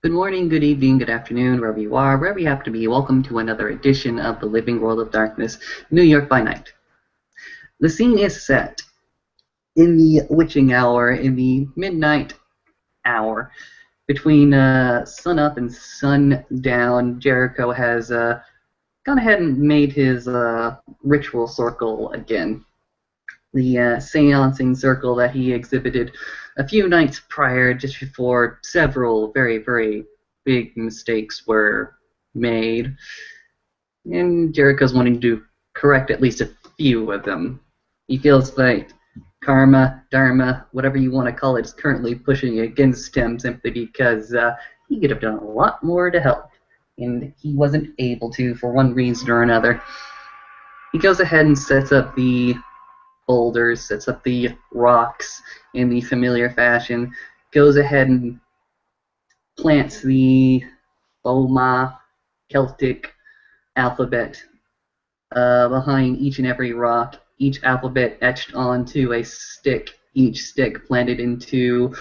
Good morning, good evening, good afternoon, wherever you are, wherever you happen to be. Welcome to another edition of the Living World of Darkness, New York by Night. The scene is set in the witching hour, in the midnight hour, between sunup and sundown. Jericho has gone ahead and made his ritual circle again. The seancing circle that he exhibited a few nights prior, just before several very, very big mistakes were made. And Jericho's wanting to correct at least a few of them. He feels like karma, dharma, whatever you want to call it, is currently pushing against him simply because he could have done a lot more to help. And he wasn't able to for one reason or another. He goes ahead and sets up the boulders, sets up the rocks in the familiar fashion, goes ahead and plants the Boma Celtic alphabet behind each and every rock, each alphabet etched onto a stick, each stick planted into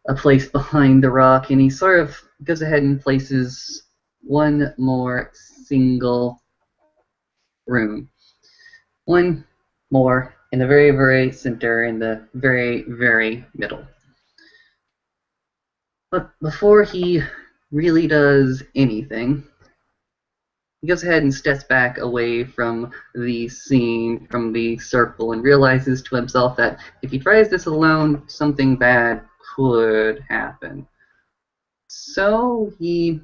a place behind the rock, and he sort of goes ahead and places one more single room. One more in the very, very center, in the very, very middle. But before he really does anything, he goes ahead and steps back away from the scene, from the circle, and realizes to himself that if he tries this alone, something bad could happen. So he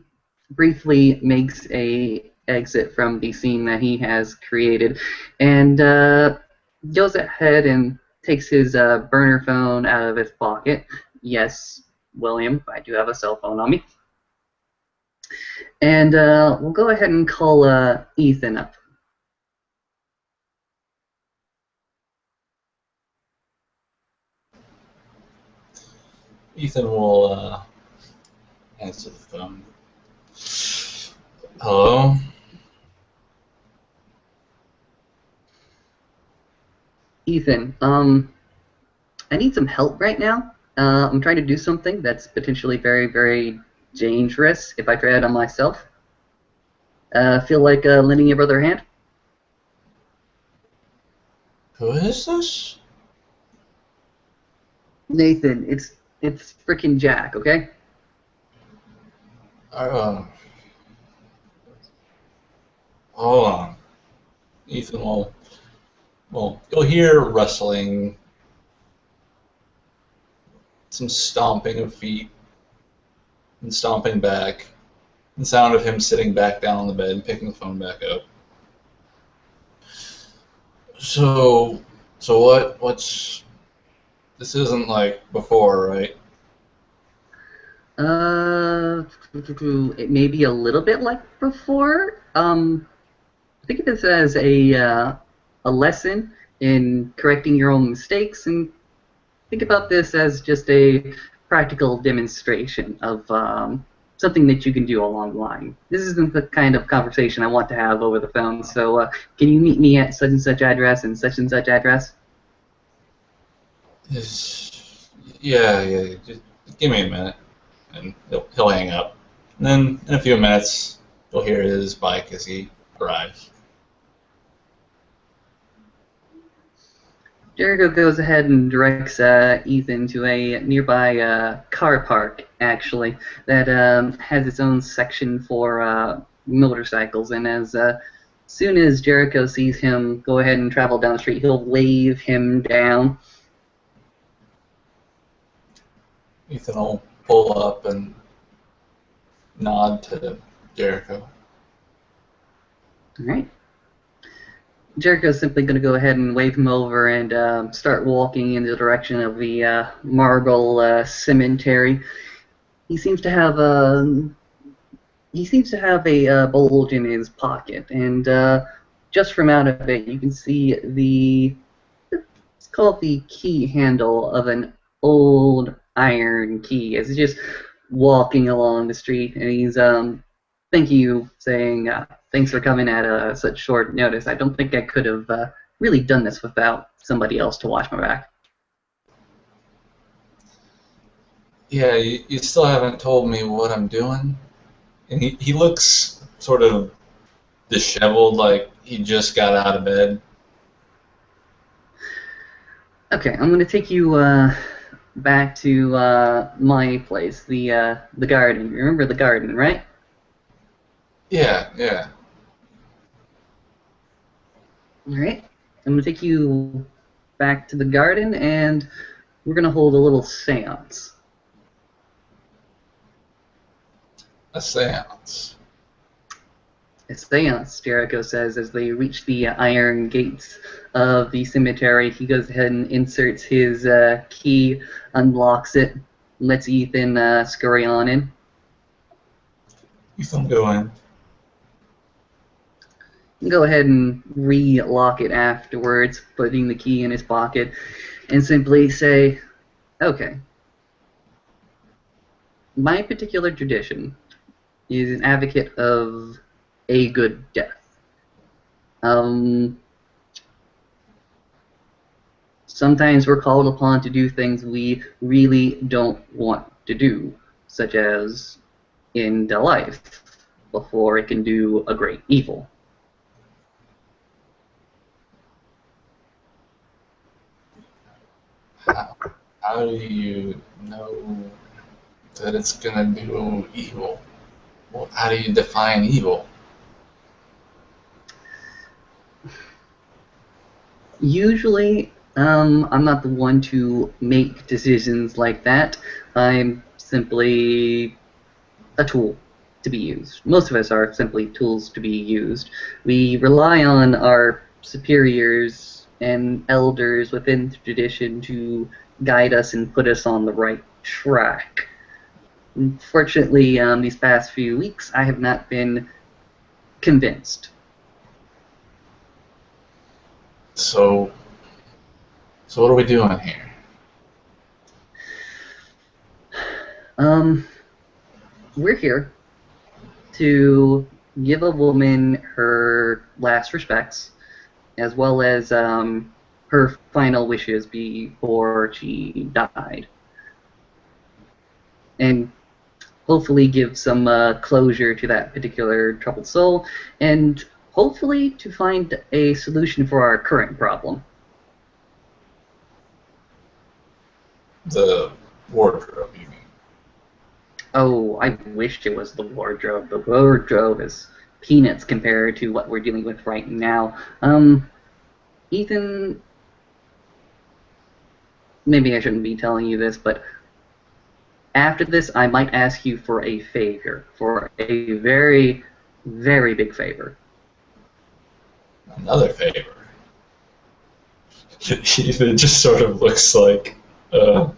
briefly makes a exit from the scene that he has created, and goes ahead and takes his burner phone out of his pocket. Yes, William, I do have a cell phone on me. And we'll go ahead and call Ethan up. Ethan will answer the phone. Hello? Ethan, I need some help right now. I'm trying to do something that's potentially very, very dangerous if I try it on myself. Feel like lending your brother a hand? Who is this? Nathan, it's frickin' Jack, okay? Hold on. Ethan will. Well, you'll hear rustling, some stomping of feet, and stomping back, and the sound of him sitting back down on the bed and picking the phone back up. So what's... This isn't like before, right? It may be a little bit like before. Think of this as a lesson in correcting your own mistakes, and think about this as just a practical demonstration of something that you can do along the line. This isn't the kind of conversation I want to have over the phone, so can you meet me at such and such address and such address? Yeah. Just give me a minute, and he'll hang up. And then in a few minutes, you'll hear his bike as he arrives. Jericho goes ahead and directs Ethan to a nearby car park, actually, that has its own section for motorcycles. And as soon as Jericho sees him go ahead and travel down the street, he'll wave him down. Ethan will pull up and nod to Jericho. All right. Jericho's simply going to go ahead and wave him over and start walking in the direction of the marble cemetery. He seems to have a bulge in his pocket, and just from out of it, you can see it's called the key handle of an old iron key. As he's just walking along the street, and he's thank you, saying thanks for coming at such short notice. I don't think I could have really done this without somebody else to watch my back. Yeah, you still haven't told me what I'm doing. And he looks sort of disheveled, like he just got out of bed. Okay, I'm gonna take you back to my place, the garden. Remember the garden, right? Yeah, yeah. All right. I'm gonna take you back to the garden, and we're gonna hold a little séance. A seance. A séance, Jericho says as they reach the iron gates of the cemetery. He goes ahead and inserts his key, unlocks it, lets Ethan scurry on in. You can go in. Go ahead and re-lock it afterwards, putting the key in his pocket, and simply say, okay, my particular tradition is an advocate of a good death. Um, Sometimes we're called upon to do things we really don't want to do, such as end a life before it can do a great evil. How, how do you know that it's gonna do evil? Well, how do you define evil? Usually, I'm not the one to make decisions like that. I'm simply a tool to be used. Most of us are simply tools to be used. We rely on our superiors and elders within the tradition to guide us and put us on the right track. Fortunately, these past few weeks, I have not been convinced. So, so what are we doing here? Um, we're here to give a woman her last respects, as well as her final wishes before she died, and hopefully give some closure to that particular troubled soul, and hopefully to find a solution for our current problem. The wardrobe, you mean? Oh, I wished it was the wardrobe. The wardrobe is peanuts compared to what we're dealing with right now. Ethan, maybe I shouldn't be telling you this, but after this, I might ask you for a favor, for a very, very big favor. Another favor. It just sort of looks like, uh,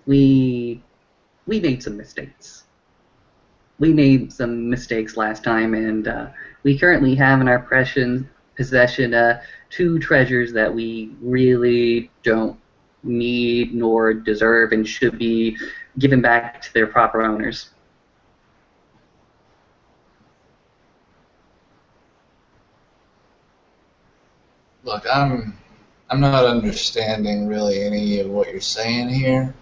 We we made some mistakes. We made some mistakes last time, and we currently have in our possession two treasures that we really don't need nor deserve and should be given back to their proper owners. look, I'm not understanding really any of what you're saying here.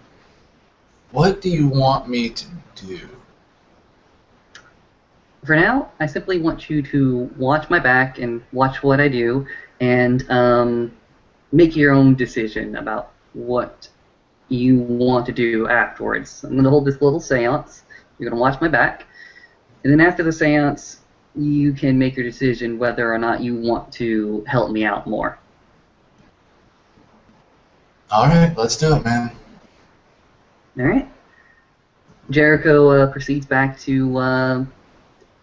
What do you want me to do? For now, I simply want you to watch my back and watch what I do, and make your own decision about what you want to do afterwards. I'm going to hold this little seance. You're going to watch my back. And then after the seance, you can make your decision whether or not you want to help me out more. All right, let's do it, man. All right? Jericho proceeds back to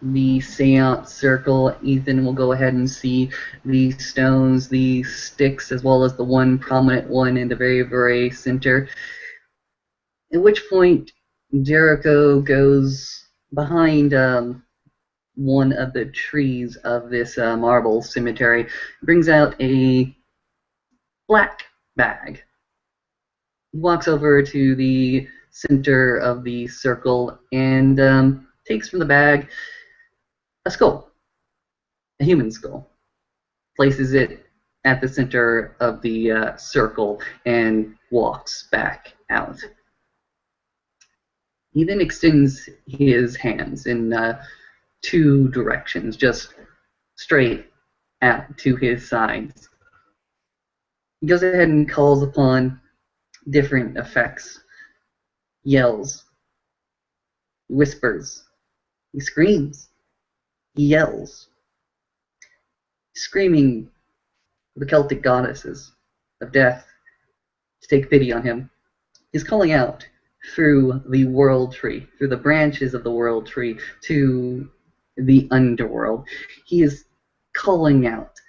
the seance circle. Ethan will go ahead and see the stones, the sticks, as well as the one prominent one in the very, very center. At which point, Jericho goes behind one of the trees of this marble cemetery, brings out a black bag. He walks over to the center of the circle and takes from the bag a skull, a human skull, places it at the center of the circle, and walks back out. He then extends his hands in two directions, just straight out to his sides. He goes ahead and calls upon different effects. Yells, whispers, he screams, he yells, screaming for the Celtic goddesses of death to take pity on him. He's calling out through the world tree, through the branches of the world tree, to the underworld. He is calling out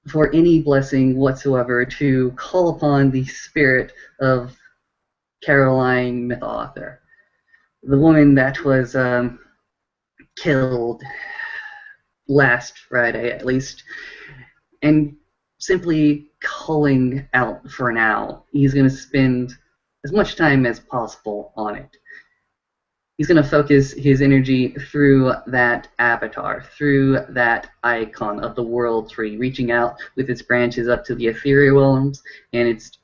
for any blessing whatsoever to call upon the spirit of Caroline Mythauthor, the woman that was killed last Friday, at least, and simply calling out for now. He's going to spend as much time as possible on it. He's going to focus his energy through that avatar, through that icon of the world tree, reaching out with its branches up to the ethereal realms and its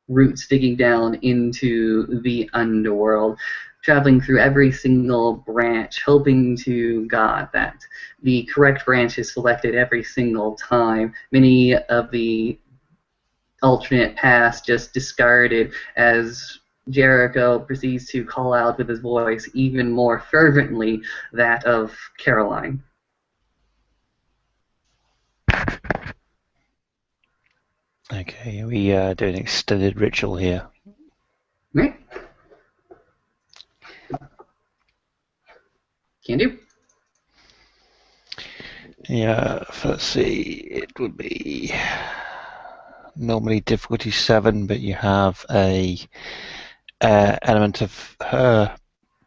roots digging down into the underworld, traveling through every single branch, hoping to God that the correct branch is selected every single time. Many of the alternate paths just discarded as Jericho proceeds to call out with his voice even more fervently that of Caroline. Okay, we do an extended ritual here. Right? Can do. Yeah, let's see, it would be normally difficulty 7, but you have a element of her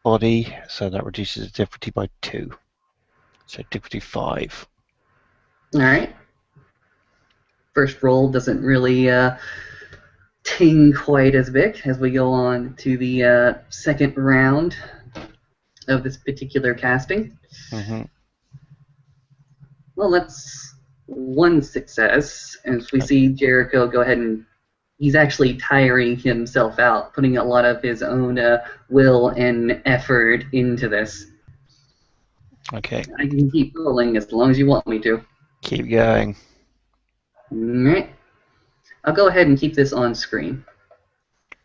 body, so that reduces the difficulty by 2. So difficulty 5. Alright. First roll doesn't really ting quite as big as we go on to the second round of this particular casting. Mm-hmm. Well, that's one success, as we see Jericho go ahead and he's actually tiring himself out, putting a lot of his own will and effort into this. Okay. I can keep rolling as long as you want me to. Keep going. Alright. I'll go ahead and keep this on screen.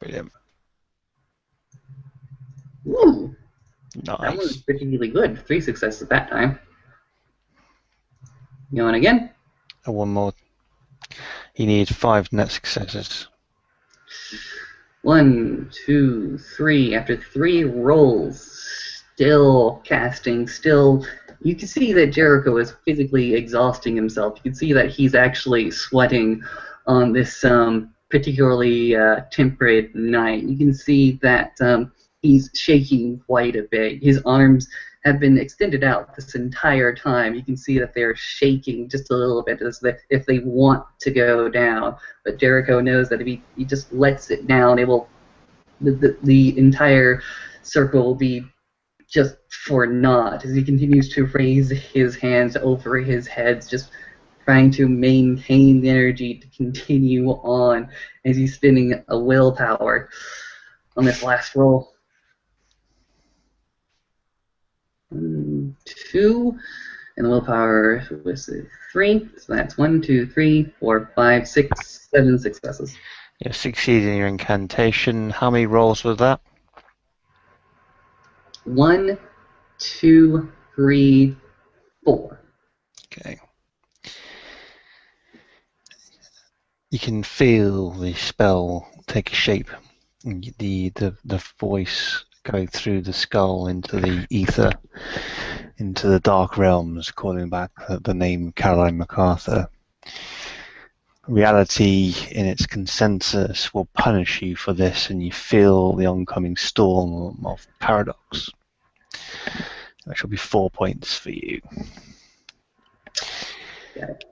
Brilliant. Ooh, Nice. that was particularly good. 3 successes that time. Going again? And one more. You need 5 net successes. 1, 2, 3. After 3 rolls, still casting, still. You can see that Jericho is physically exhausting himself. You can see that he's actually sweating on this particularly temperate night. You can see that he's shaking quite a bit. His arms have been extended out this entire time. You can see that they're shaking just a little bit as if they want to go down. But Jericho knows that if he just lets it down, it will the entire circle will be just for naught as he continues to raise his hands over his head, just trying to maintain the energy to continue on as he's spending a willpower on this last roll. 2, and the willpower was 3, so that's 1, 2, 3, 4, 5, 6, 7 successes. You're succeeding your incantation. How many rolls was that? 1, 2, 3, 4. Okay. You can feel the spell take shape. The voice going through the skull into the ether, into the dark realms, calling back the name Caroline MacArthur. Reality in its consensus will punish you for this, and you feel the oncoming storm of paradox. That shall be 4 points for you. Got it.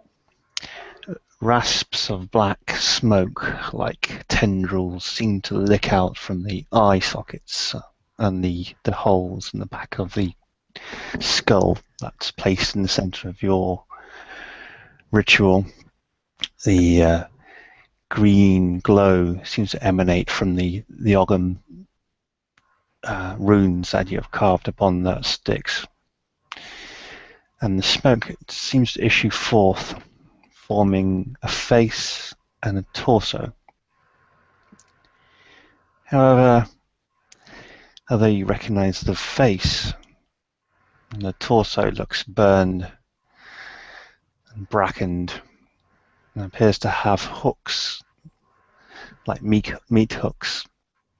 rasps of black smoke, like tendrils, seem to lick out from the eye sockets and the holes in the back of the skull that's placed in the center of your ritual. The green glow seems to emanate from the Ogham runes that you have carved upon the sticks. And the smoke seems to issue forth, forming a face and a torso. However, although you recognize the face, the torso looks burned and brackened and appears to have hooks, like meat hooks,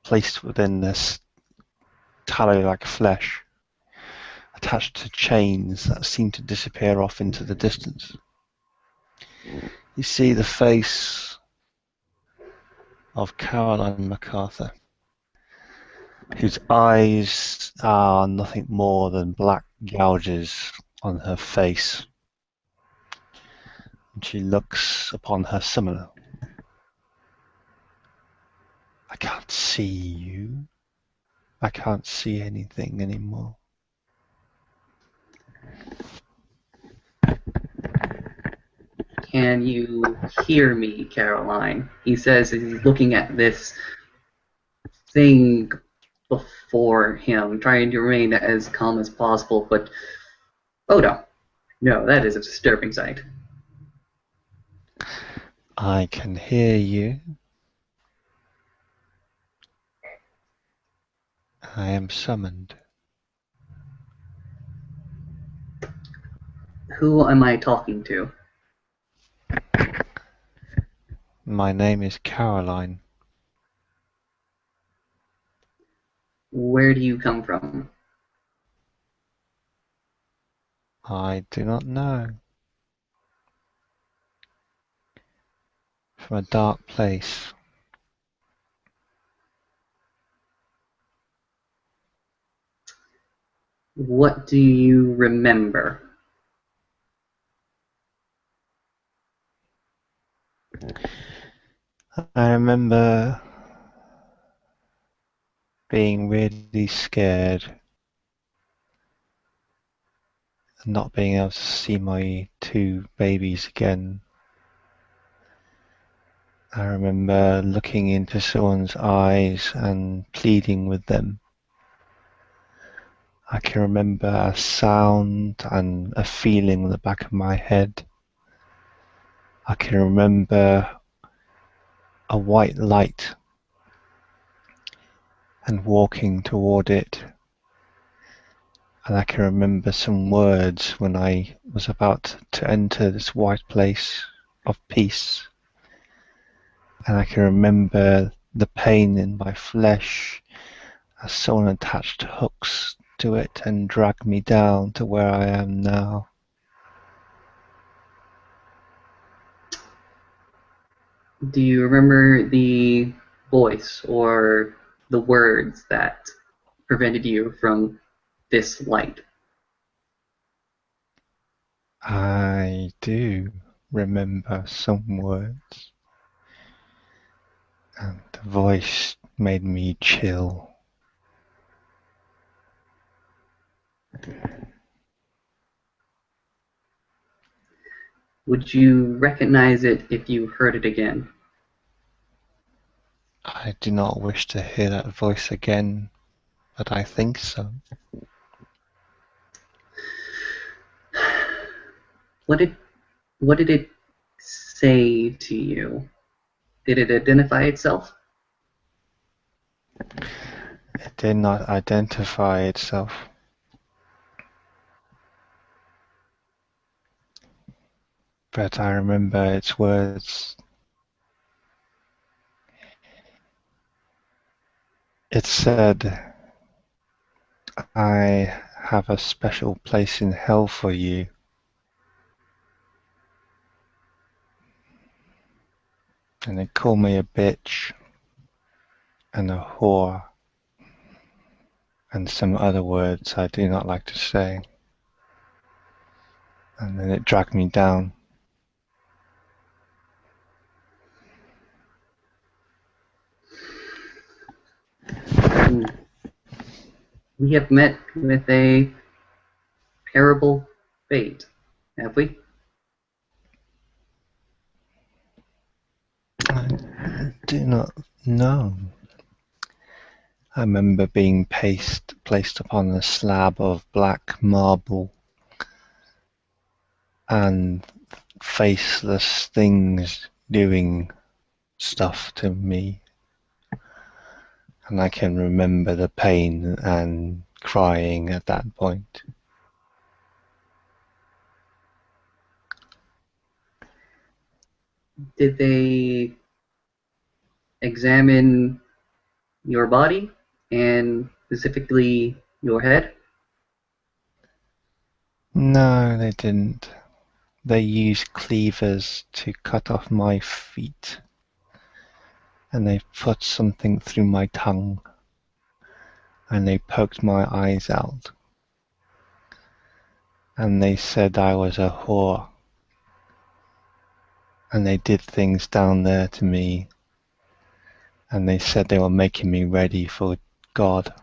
placed within this tallow-like flesh, attached to chains that seem to disappear off into the distance. You see the face of Caroline MacArthur, whose eyes are nothing more than black gouges on her face, and she looks upon her summoner. I can't see you. I can't see anything anymore. Can you hear me, Caroline? He says as he's looking at this thing before him, trying to remain as calm as possible, but oh no. No, that is a disturbing sight. I can hear you. I am summoned. Who am I talking to? My name is Caroline. Where do you come from? I do not know. From a dark place. What do you remember? I remember being really scared and not being able to see my two babies again. I remember looking into someone's eyes and pleading with them. I can remember a sound and a feeling in the back of my head. I can remember a white light and walking toward it. And I can remember some words when I was about to enter this white place of peace. And I can remember the pain in my flesh as someone attached hooks to it and dragged me down to where I am now. Do you remember the voice or the words that prevented you from this light? I do remember some words, and the voice made me chill. Would you recognize it if you heard it again? I do not wish to hear that voice again, but I think so. What did it say to you? Did it identify itself? It did not identify itself. But I remember its words. It said, I have a special place in hell for you. And it called me a bitch and a whore and some other words I do not like to say. And then it dragged me down. we have met with a terrible fate, have we? I do not know. I remember being placed upon a slab of black marble and faceless things doing stuff to me. And I can remember the pain and crying at that point. Did they examine your body and specifically your head? No, they didn't. They used cleavers to cut off my feet. And they put something through my tongue. And they poked my eyes out. And they said I was a whore. And they did things down there to me. And they said they were making me ready for God.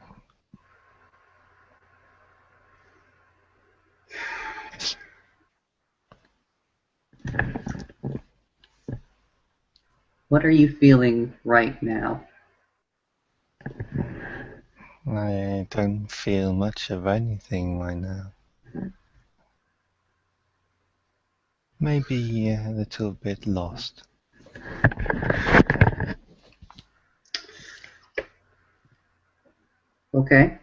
What are you feeling right now? I don't feel much of anything right now. Maybe a little bit lost. Okay.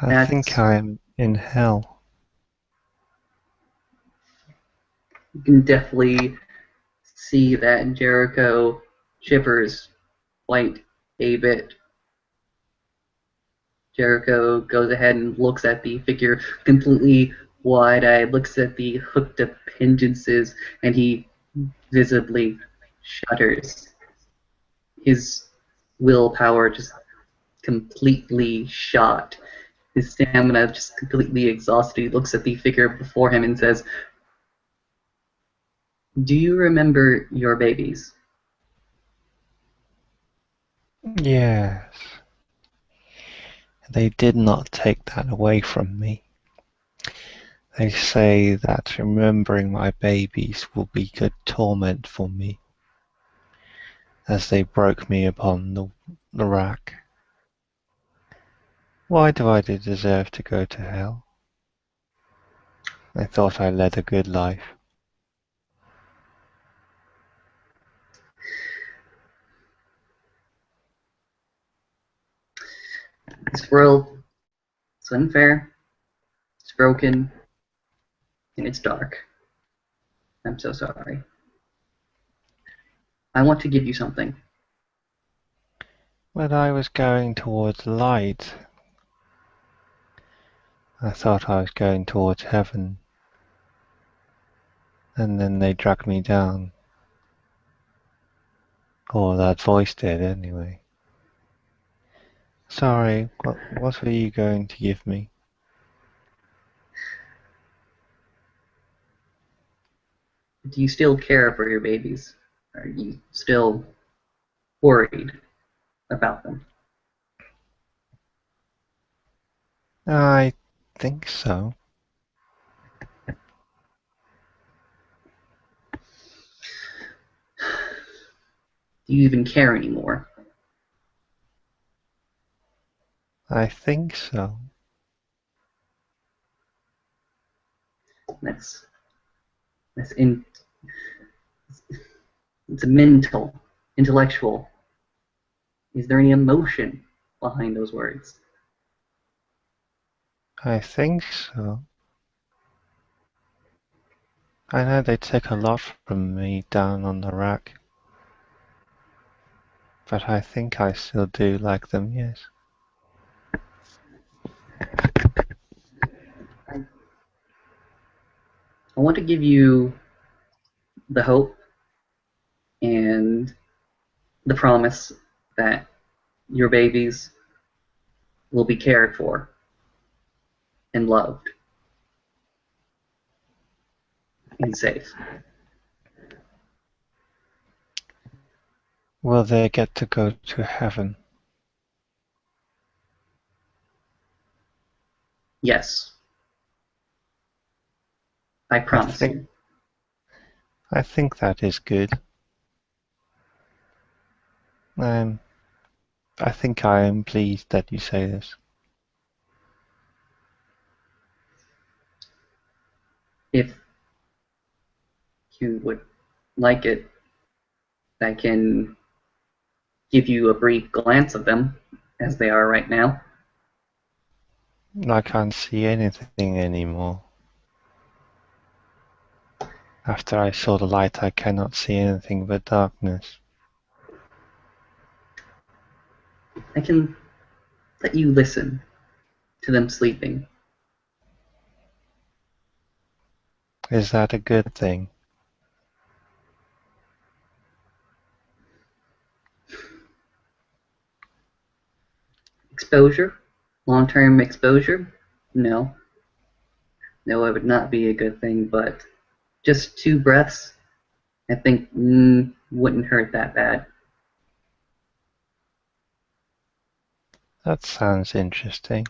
I think I'm in hell. You can definitely see that Jericho shivers quite a bit. Jericho goes ahead and looks at the figure completely wide-eyed, looks at the hooked appendages, and he visibly shudders. His willpower just completely shot. His stamina just completely exhausted. He looks at the figure before him and says, "Do you remember your babies?" Yes. They did not take that away from me. They say that remembering my babies will be good torment for me, as they broke me upon the rack. Why do I deserve to go to hell? I thought I led a good life. This world is unfair, it's broken, and it's dark. I'm so sorry. I want to give you something. But I was going towards light. I thought I was going towards heaven. And then they dragged me down. Or that voice did, anyway. Sorry, what were you going to give me? Do you still care for your babies? Are you still worried about them? I think so. Do you even care anymore? I think so. That's in. It's a mental, intellectual. Is there any emotion behind those words? I think so. I know they took a lot from me down on the rack. But I think I still do like them, yes. I want to give you the hope and the promise that your babies will be cared for and loved and safe. Will they get to go to heaven? Yes. I promise you. I think that is good. I think I am pleased that you say this. If you would like it, I can give you a brief glance of them as they are right now. I can't see anything anymore. After I saw the light, I cannot see anything but darkness. I can let you listen to them sleeping. Is that a good thing? Exposure? Long-term exposure? No. No, it would not be a good thing, but just 2 breaths, I think, wouldn't hurt that bad. That sounds interesting.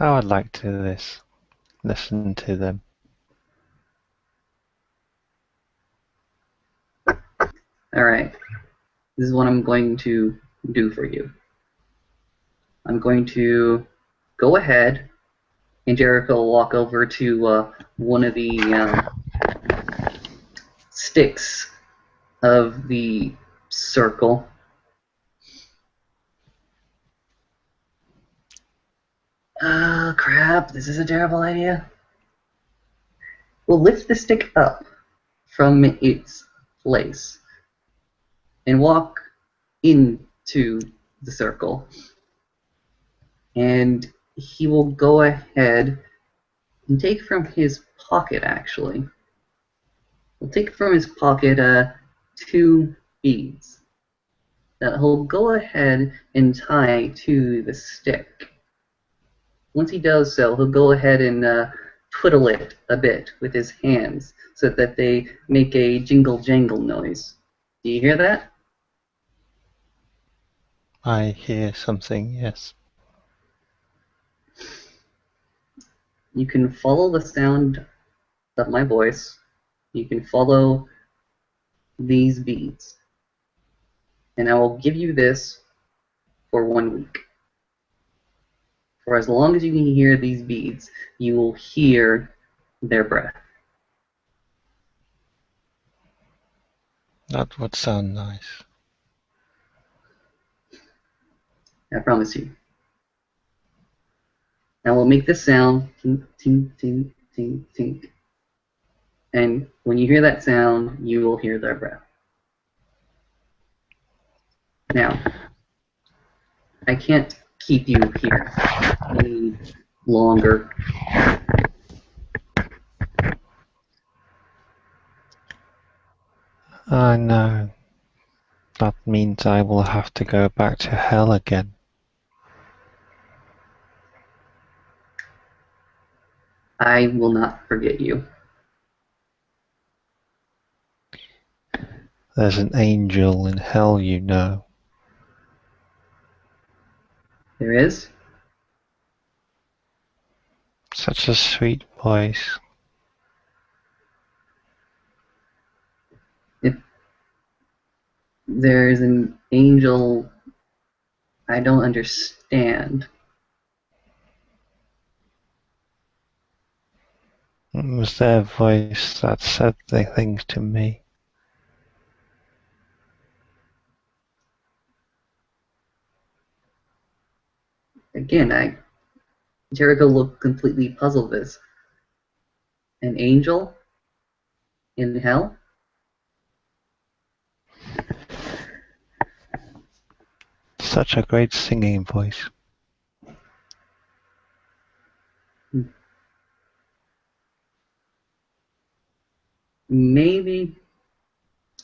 I would like to listen to them. Alright, this is what I'm going to do for you. I'm going to go ahead, and Jericho will walk over to one of the sticks of the circle. Oh, crap, this is a terrible idea. We'll lift the stick up from its place and walk into the circle. And he will go ahead and take from his pocket, actually. He'll take from his pocket 2 beads that he'll go ahead and tie to the stick. Once he does so, he'll go ahead and twiddle it a bit with his hands so that they make a jingle jangle noise. Do you hear that? I hear something, yes. You can follow the sound of my voice. You can follow these beads. And I will give you this for 1 week. For as long as you can hear these beads, you will hear their breath. That would sound nice. I promise you. Now we'll make this sound, tink, tink, tink, tink, tink. And when you hear that sound, you will hear their breath. Now, I can't keep you here any longer. I know. That means I will have to go back to hell again. I will not forget you. There's an angel in hell, you know. There is? Such a sweet voice. If there's an angel, I don't understand. It was their voice that said the things to me. Again, Jericho looked completely puzzled this. An angel in hell? Such a great singing voice. Maybe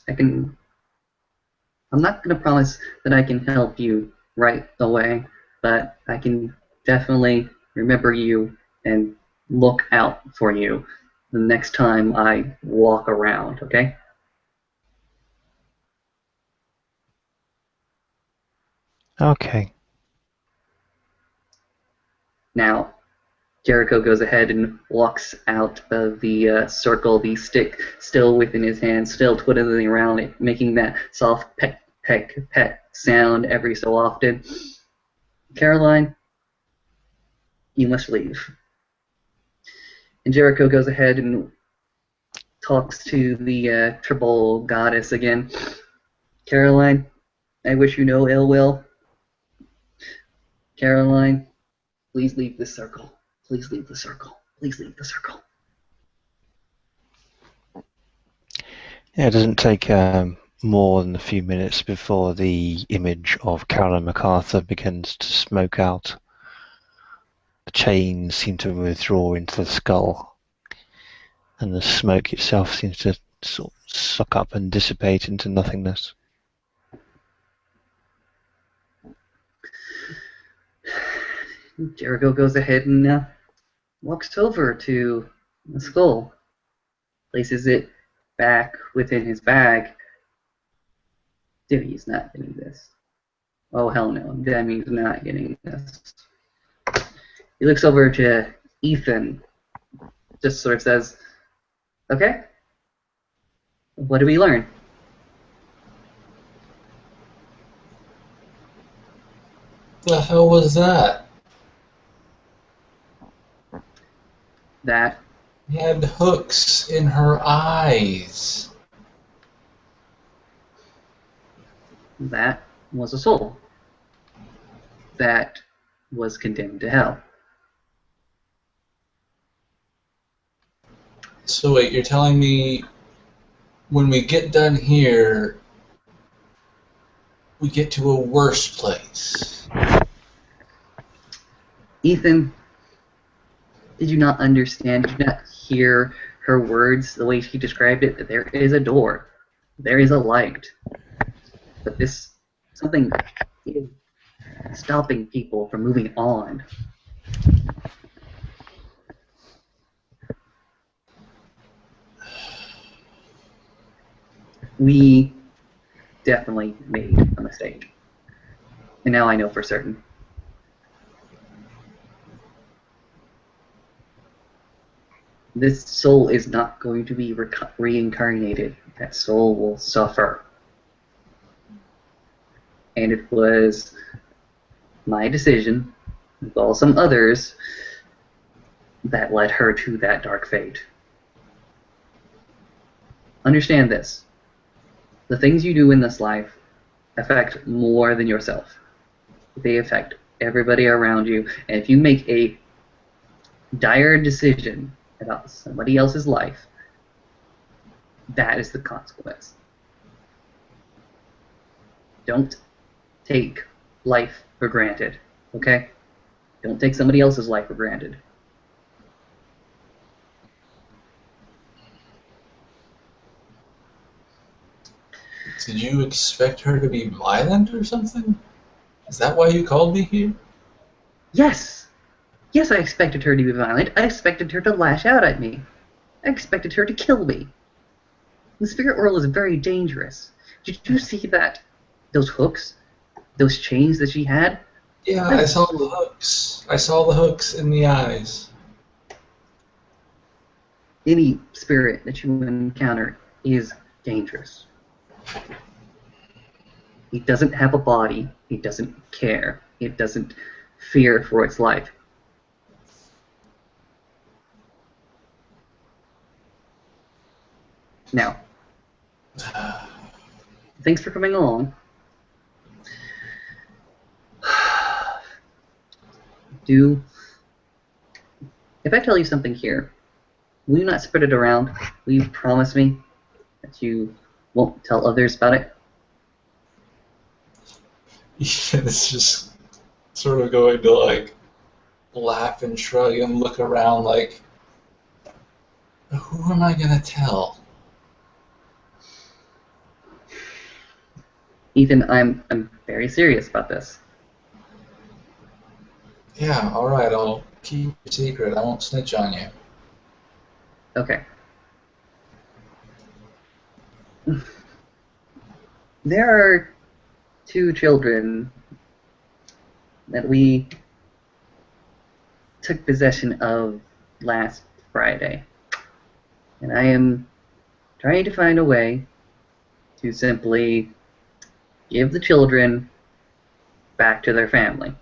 I can. I'm not going to promise that I can help you right away, but I can definitely remember you and look out for you the next time I walk around, okay? Okay. Now, Jericho goes ahead and walks out of the circle, the stick still within his hand, still twiddling around it, making that soft peck, peck, peck sound every so often. Caroline, you must leave. And Jericho goes ahead and talks to the triple goddess again. Caroline, I wish you no ill will. Caroline, please leave the circle. Please leave the circle. Please leave the circle. Yeah, it doesn't take more than a few minutes before the image of Carolyn MacArthur begins to smoke out. The chains seem to withdraw into the skull, and the smoke itself seems to sort of suck up and dissipate into nothingness. Jericho goes ahead and walks over to the skull, places it back within his bag. Demi's not getting this. Oh, hell no. Demi's not getting this. He looks over to Ethan, just sort of says, okay, what do we learn? The hell was that? That He had hooks in her eyes. that was a soul that was condemned to hell. So wait, you're telling me when we get done here, we get to a worse place? Ethan, did you not understand? Did you not hear her words the way she described it? That there is a door, there is a light, but this something is stopping people from moving on. We definitely made a mistake, and now I know for certain. This soul is not going to be reincarnated. That soul will suffer. And it was my decision, with all some others, that led her to that dark fate. Understand this. The things you do in this life affect more than yourself. They affect everybody around you. And if you make a dire decision about somebody else's life, that is the consequence. Don't take life for granted, okay? Don't take somebody else's life for granted. Did you expect her to be violent or something? Is that why you called me here? Yes! Yes, I expected her to be violent. I expected her to lash out at me. I expected her to kill me. The spirit world is very dangerous. Did you see that? Those hooks? Those chains that she had? Yeah, I saw the hooks. I saw the hooks in the eyes. Any spirit that you encounter is dangerous. It doesn't have a body. It doesn't care. It doesn't fear for its life. Now, thanks for coming along. If I tell you something here, will you not spread it around? Will you promise me that you won't tell others about it? It's just sort of going to like laugh and shrug and look around like, who am I gonna tell? Ethan, I'm very serious about this. Yeah, alright, I'll keep your secret. I won't snitch on you. Okay. There are two children that we took possession of last Friday. And I am trying to find a way to simply give the children back to their family.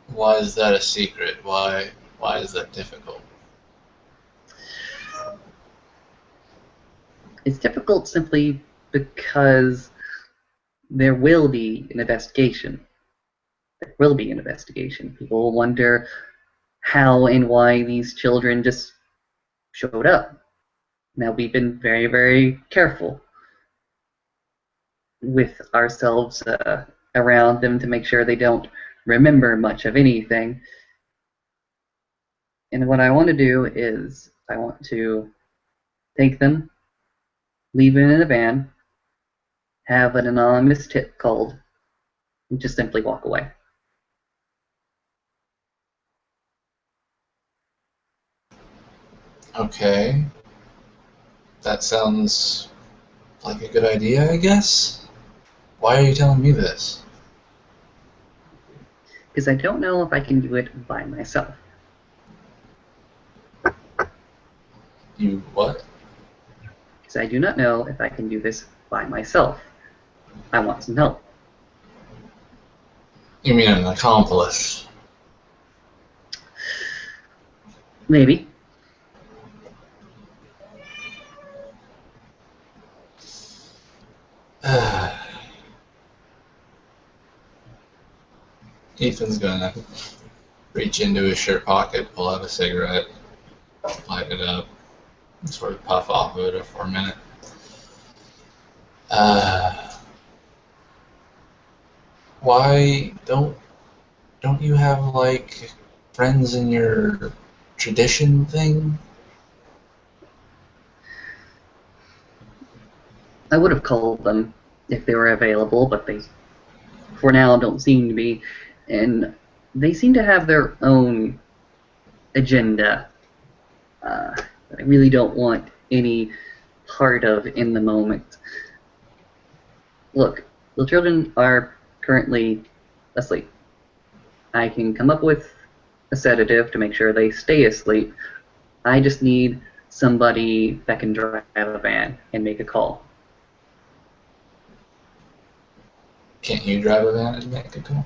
Why is that a secret? Why is that difficult? It's difficult simply because there will be an investigation. There will be an investigation. People will wonder how and why these children just showed up. Now, we've been very, very careful with ourselves around them to make sure they don't remember much of anything. And what I want to do is I want to take them, leave them in a van, have an anonymous tip called, and just simply walk away. Okay. That sounds like a good idea, I guess. Why are you telling me this? Because I don't know if I can do it by myself. You what? Because I do not know if I can do this by myself. I want some help. You mean an accomplice? Maybe. Ethan's gonna reach into his shirt pocket, pull out a cigarette, light it up, and sort of puff off of it for a minute. Why don't you have like friends in your tradition thing? I would have called them if they were available, but they, for now, don't seem to be. And they seem to have their own agenda that I really don't want any part of in the moment. Look, the children are currently asleep. I can come up with a sedative to make sure they stay asleep. I just need somebody that can drive a van and make a call. Can't you drive a van and make a call?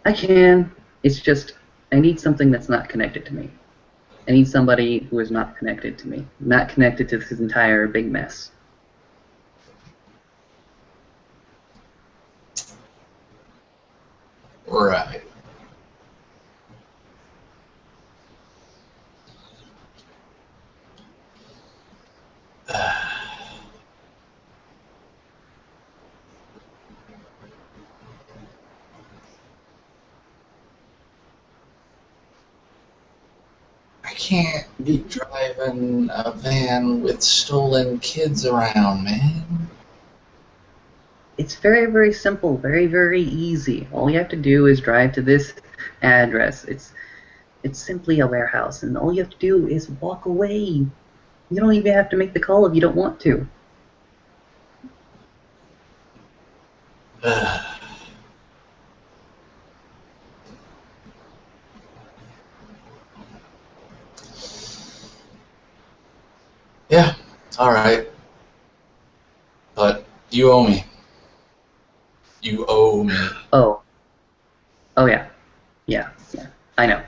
I can. It's just I need something that's not connected to me. I need somebody who is not connected to me, not connected to this entire big mess. Right. I can't be driving a van with stolen kids around, man. It's very, very simple, very, very easy. All you have to do is drive to this address. It's simply a warehouse, and all you have to do is walk away. You don't even have to make the call if you don't want to. Yeah, alright. But you owe me. You owe me. Oh. Oh, yeah. Yeah. I know.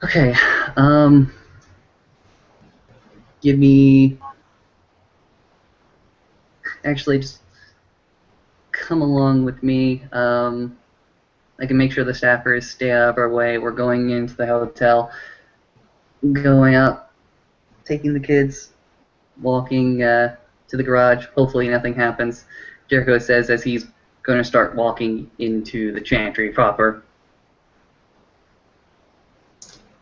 Okay, give me... Actually, just come along with me. I can make sure the staffers stay out of our way. We're going into the hotel, going out, taking the kids, walking to the garage. Hopefully nothing happens. Jericho says as he's going to start walking into the chantry proper.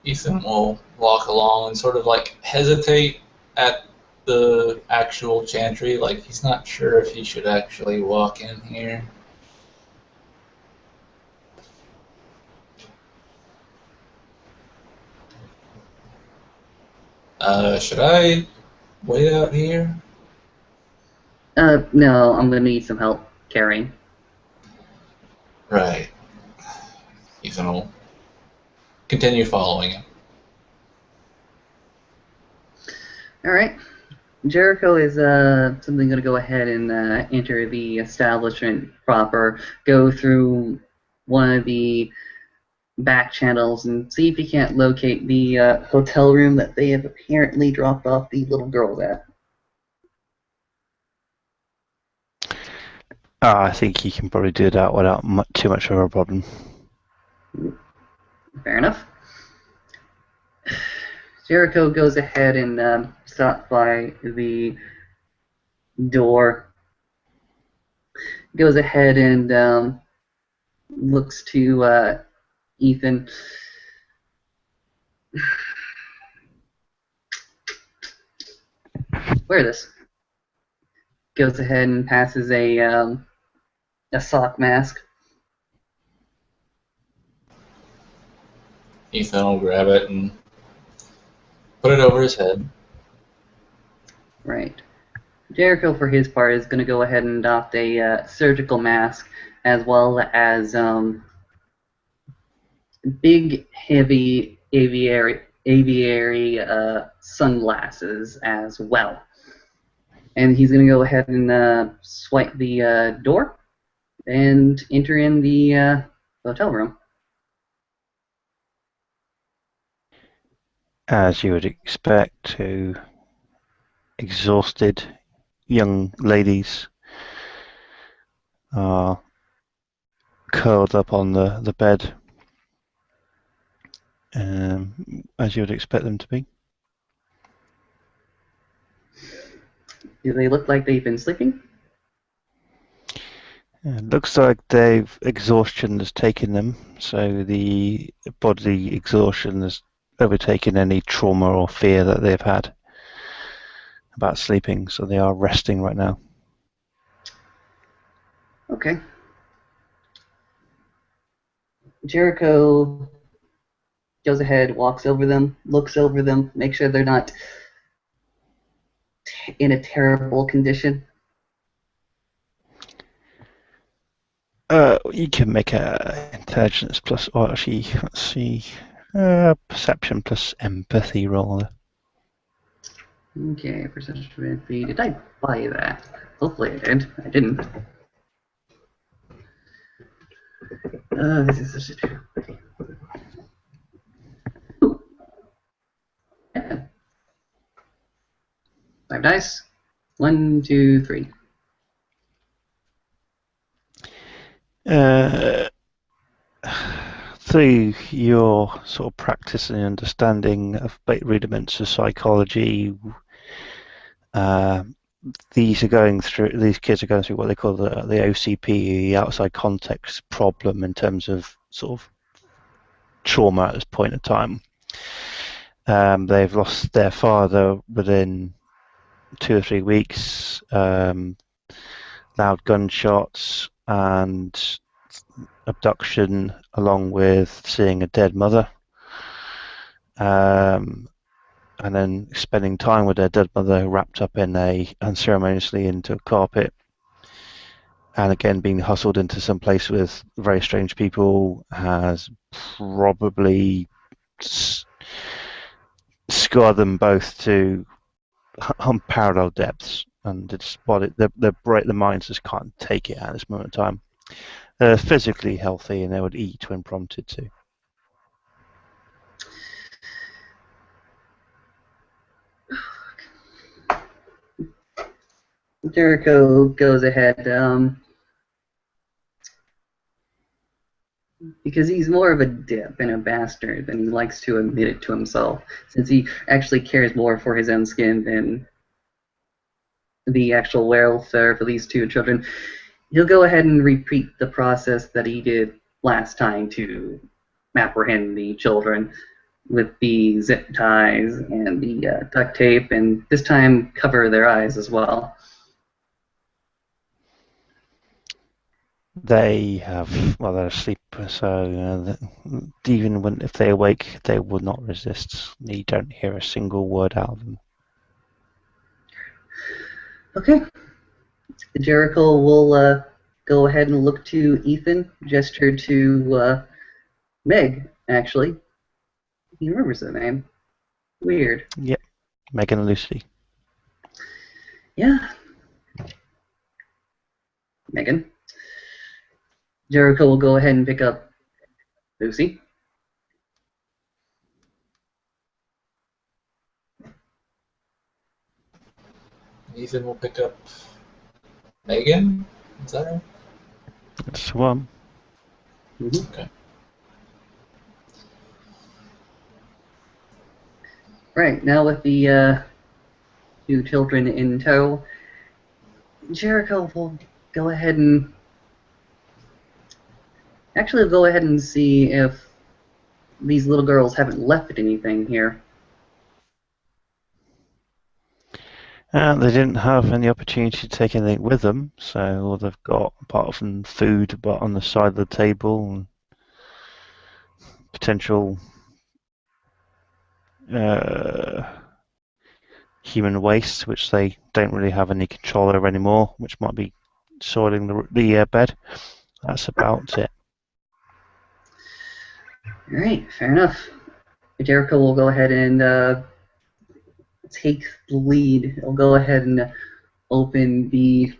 Ethan will walk along and sort of like hesitate at the actual chantry, like he's not sure if he should actually walk in here. Should I wait out here? No, I'm gonna need some help carrying. Right. Ethan will continue following him. All right. Jericho is simply going to go ahead and enter the establishment proper, go through one of the back channels and see if he can't locate the hotel room that they have apparently dropped off the little girls at. I think you can probably do that without too much of a problem. Fair enough. Jericho goes ahead and stops by the door, goes ahead and looks to Ethan. Wear this. Goes ahead and passes a sock mask. Ethan will grab it and put it over his head. Right. Jericho, for his part, is going to go ahead and adopt a surgical mask as well as big, heavy aviary sunglasses as well. And he's going to go ahead and swipe the door and enter in the hotel room. As you would expect, to exhausted young ladies are curled up on the bed, as you would expect them to be. Do they look like they've been sleeping? It looks like exhaustion has taken them, so the bodily exhaustion has overtaken any trauma or fear that they've had about sleeping, so they are resting right now. Okay. Jericho goes ahead, walks over them, looks over them, makes sure they're not in a terrible condition. You can make a intelligence plus, or actually, let's see, perception plus empathy roll. Okay, percentage of empathy. Did I buy that? Hopefully I did. I didn't. This is such a... Ooh. Yeah. 5 dice. 1, 2, 3. Through your sort of practice and understanding of rudiments of psychology, these kids are going through what they call the OCP, the outside context problem, in terms of sort of trauma at this point in time. They've lost their father within 2 or 3 weeks, loud gunshots and abduction, along with seeing a dead mother, and then spending time with their dead mother wrapped up unceremoniously into a carpet, and again being hustled into some place with very strange people has probably scarred them both to unparalleled depths, and it's what the minds just can't take it at this moment in time. They're physically healthy and they would eat when prompted to. Jericho goes ahead, because he's more of a dip and a bastard than he likes to admit it to himself, since he actually cares more for his own skin than the actual welfare for these two children. He'll go ahead and repeat the process that he did last time to apprehend the children, with the zip ties and the duct tape, and this time cover their eyes as well. They're asleep, so even if they awake, they will not resist. You don't hear a single word out of them. Okay. Jericho will go ahead and look to Ethan, gesture to Meg, actually. He remembers the name. Weird. Yep. Megan and Lucy. Yeah. Megan. Jericho will go ahead and pick up Lucy. Ethan will pick up Megan? Is that right? That's the one. Mm-hmm. Okay. Right, now with the two children in tow, Jericho will go ahead and actually go ahead and see if these little girls haven't left anything here. They didn't have any opportunity to take anything with them, so all they've got, apart from food, but on the side of the table and potential human waste, which they don't really have any control over anymore, which might be soiling the bed. That's about it. Alright, fair enough. Jericho will go ahead and take the lead. He'll go ahead and open the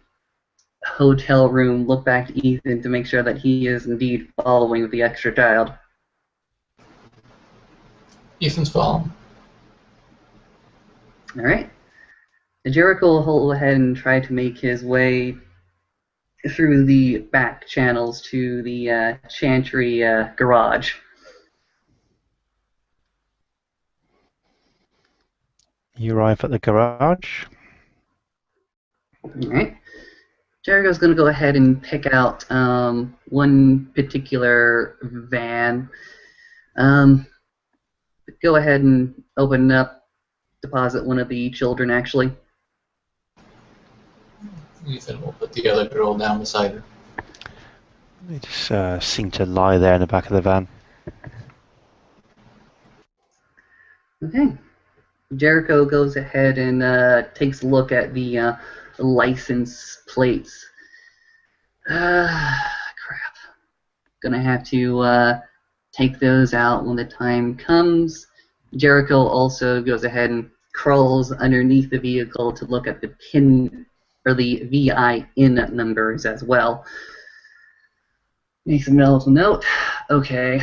hotel room, look back to Ethan to make sure that he is indeed following the extra child. Ethan's following. Alright. Jericho will go ahead and try to make his way through the back channels to the Chantry garage. You arrive at the garage. Alright. Jericho's going to go ahead and pick out one particular van. Go ahead and open up, deposit one of the children, actually. Ethan will put the other girl down beside her. They just seem to lie there in the back of the van. Okay. Jericho goes ahead and takes a look at the license plates. Crap. Gonna have to take those out when the time comes. Jericho also goes ahead and crawls underneath the vehicle to look at the PIN or the VIN numbers as well. Makes a mental note. Okay,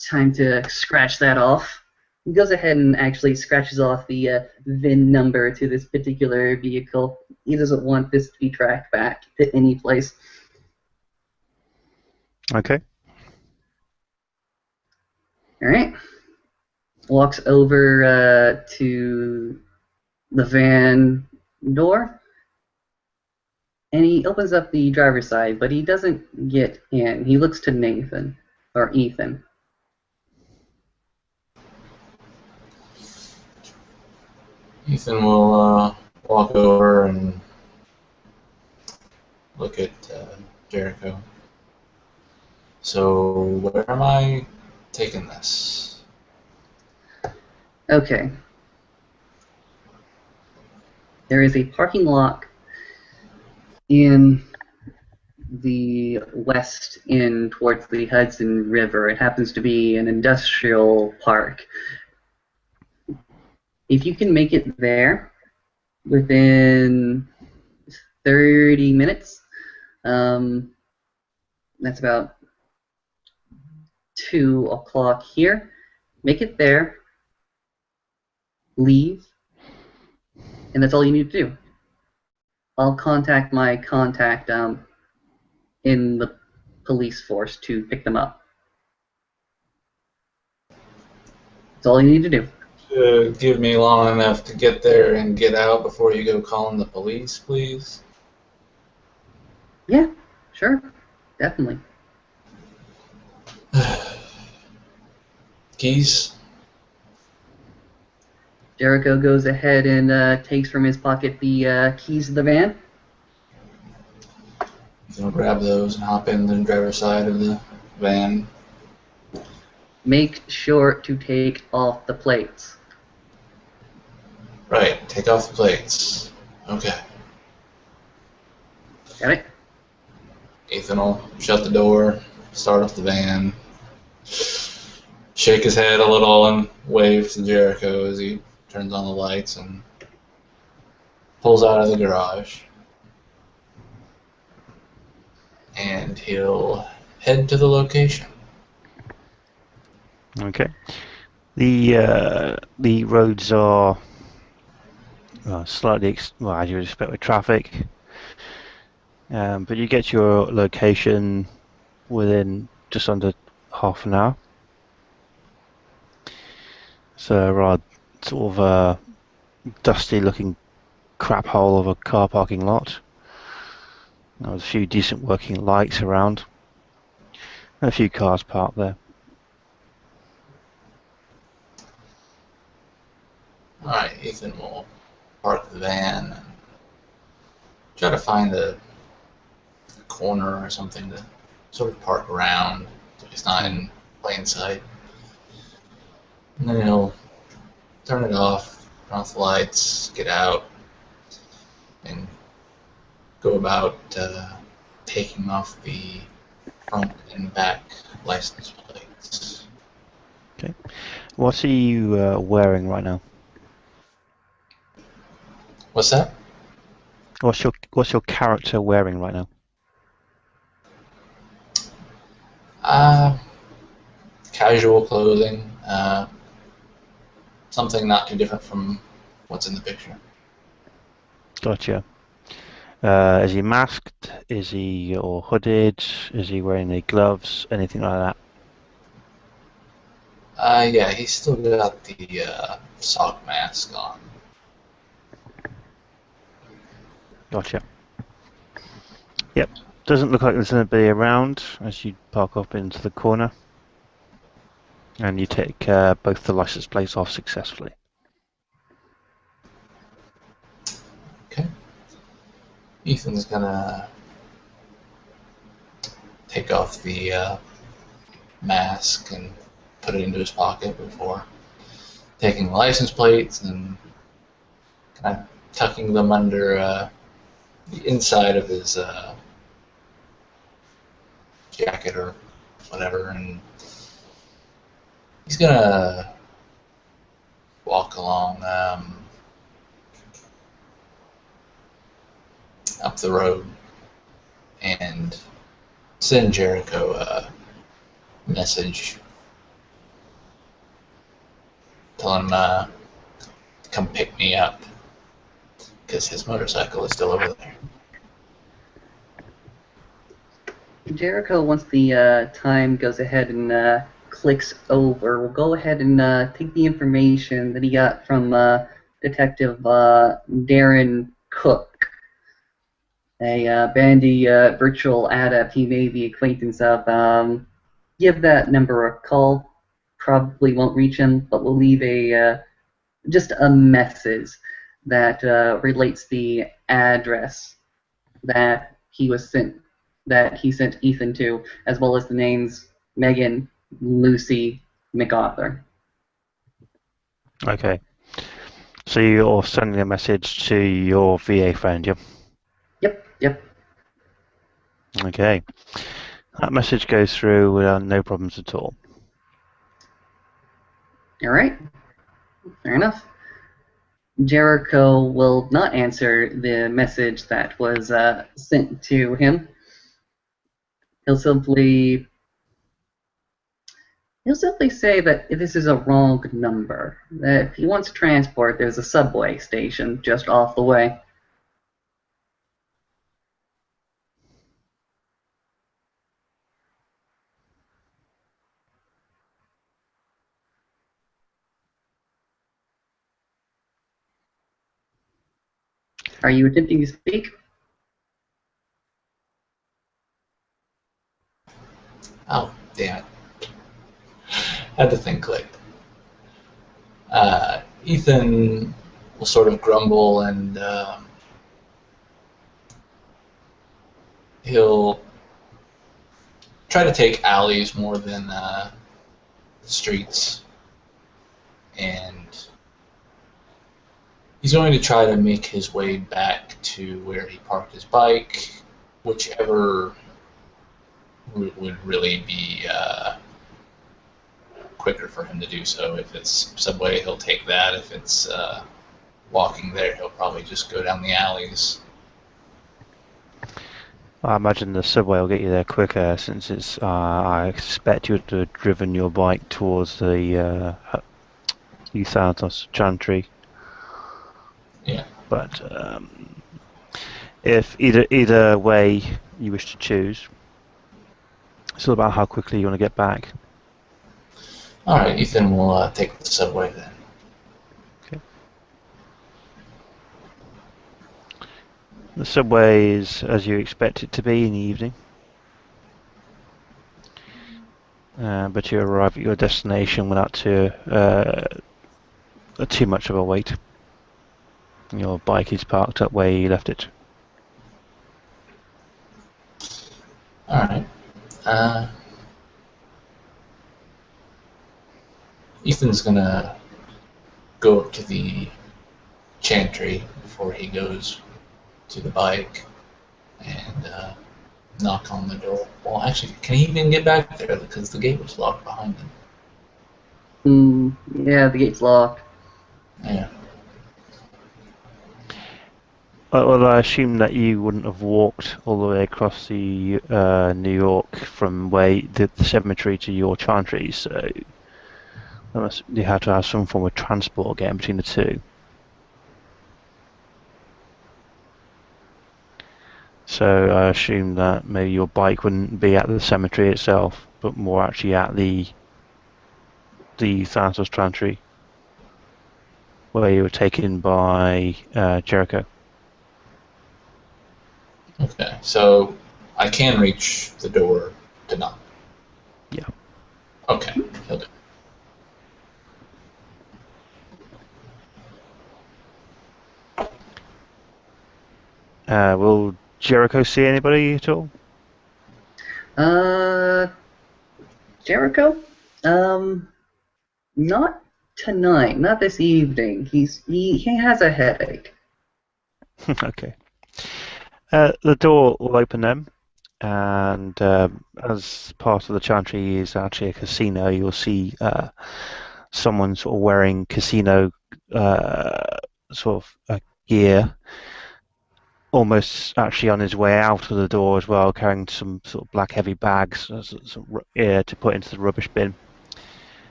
time to scratch that off. He goes ahead and actually scratches off the VIN number to this particular vehicle. He doesn't want this to be tracked back to any place. Okay. Alright. Walks over to the van door. And he opens up the driver's side, but he doesn't get in. He looks to Nathan, or Ethan. Ethan will walk over and look at Jericho. So, where am I taking this? Okay. There is a parking lot in the west end towards the Hudson River. It happens to be an industrial park. If you can make it there within 30 minutes, that's about 2 o'clock here. Make it there, leave, and that's all you need to do. I'll contact my contact in the police force to pick them up. That's all you need to do. Give me long enough to get there and get out before you go calling the police, please. Yeah, sure, definitely. Keys? Jericho goes ahead and takes from his pocket the keys to the van. He'll grab those and hop in the driver's side of the van. Make sure to take off the plates. Right, take off the plates. Okay. Got it? Ethan will shut the door, start up the van, shake his head a little and wave to Jericho as he turns on the lights and pulls out of the garage. And he'll head to the location. Okay. The roads are slightly, as you would expect with traffic, but you get your location within just under half an hour. So a rather sort of a dusty-looking crap hole of a car parking lot. There was a few decent working lights around, and a few cars parked there. Alright, Ethan will park the van and try to find a corner or something to sort of park around so he's not in plain sight. And then he'll turn it off, turn off the lights, get out, and go about taking off the front and back license plates. Okay. What are you wearing right now? What's that? What's your character wearing right now? Casual clothing, something not too different from what's in the picture. Gotcha. Is he masked? Is he or hooded? Is he wearing any gloves? Anything like that? Yeah, he's still got the sock mask on. Gotcha. Yep. Doesn't look like there's anybody around as you park up into the corner. And you take both the license plates off successfully. Okay. Ethan's gonna take off the mask and put it into his pocket before taking the license plates and kind of tucking them under the inside of his jacket or whatever, and he's gonna walk along up the road and send Jericho a message telling him to come pick me up because his motorcycle is still over there. Jericho, once the time goes ahead and clicks over, will go ahead and take the information that he got from Detective Darren Cook, a bandy virtual adept he made the acquaintance of. Give that number a call. Probably won't reach him, but we'll leave just a message that relates the address that he sent Ethan to, as well as the names Megan, Lucy, MacArthur. Okay. So you're sending a message to your VA friend, yeah? Yep. Okay. That message goes through without no problems at all. All right. Fair enough. Jericho will not answer the message that was sent to him. He'll simply say that this is a wrong number. That if he wants transport, there's a subway station just off the way. Are you attempting to speak? Oh, damn it. Had the thing clicked. Ethan will sort of grumble and he'll try to take alleys more than streets. And he's going to try to make his way back to where he parked his bike whichever would really be quicker for him to do so. If it's subway, he'll take that. If it's walking there, he'll probably just go down the alleys. I imagine the subway will get you there quicker, since it's. I expect you to have driven your bike towards the Euthanatos Chantry. Yeah. But if either way you wish to choose, it's all about how quickly you want to get back. All right, Ethan will take the subway then. Okay. The subway is as you expect it to be in the evening, but you arrive at your destination without too much of a wait. Your bike is parked up where you left it. All right. Ethan's gonna go up to the chantry before he goes to the bike and knock on the door. Well, actually, can he even get back there? Because the gate was locked behind him. Yeah, the gate's locked. Yeah. Well, I assume that you wouldn't have walked all the way across the New York from where the cemetery to your chantry, so you have to have some form of transport getting between the two. So I assume that maybe your bike wouldn't be at the cemetery itself, but more actually at the Thanatos Chantry, where you were taken by Jericho. Okay, so I can reach the door to knock. Yeah. Okay, he'll do. Will Jericho see anybody at all? Jericho? Not tonight, not this evening. He has a headache. Okay. The door will open then, and as part of the chantry is actually a casino, you'll see someone sort of wearing casino sort of gear, almost actually on his way out of the door as well, carrying some sort of black heavy bags to put into the rubbish bin.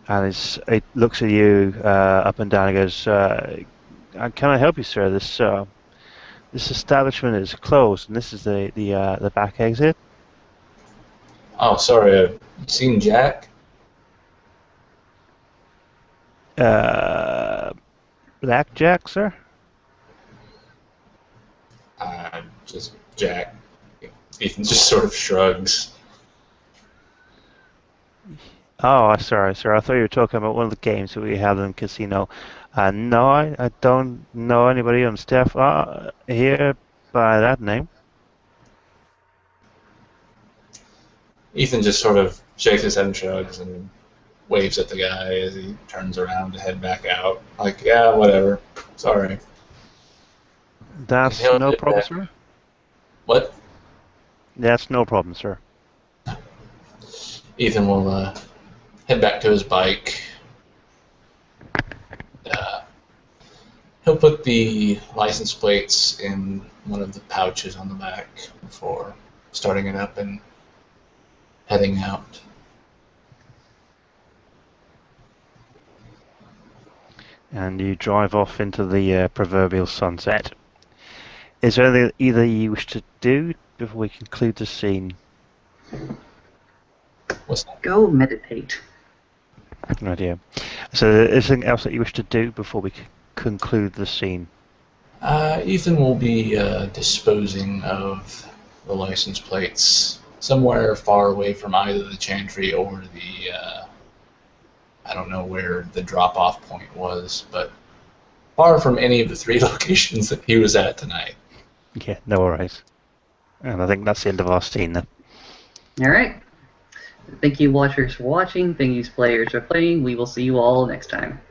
And it looks at you up and down and goes, "Can I help you, sir? This establishment is closed, and this is the back exit." Oh, sorry, I've seen Jack. Blackjack, sir? Just Jack. Ethan just sort of shrugs. Oh, sorry, sir. I thought you were talking about one of the games that we had in the casino. No, I don't know anybody on staff here by that name. Ethan just sort of shakes his head and shrugs and waves at the guy as he turns around to head back out. Like, yeah, whatever. Sorry. That's no problem, sir. What? That's no problem, sir. Ethan will head back to his bike. He'll put the license plates in one of the pouches on the back before starting it up and heading out. And you drive off into the proverbial sunset. Is there anything either you wish to do before we conclude the scene? What's that? Go meditate. Good idea. So, is there anything else that you wish to do before we conclude the scene? Ethan will be disposing of the license plates somewhere far away from either the chantry or the, I don't know where the drop-off point was, but far from any of the three locations that he was at tonight. Yeah, no worries. And I think that's the end of our scene then. Alright. Thank you, watchers, for watching. Thank you, players, for playing. We will see you all next time.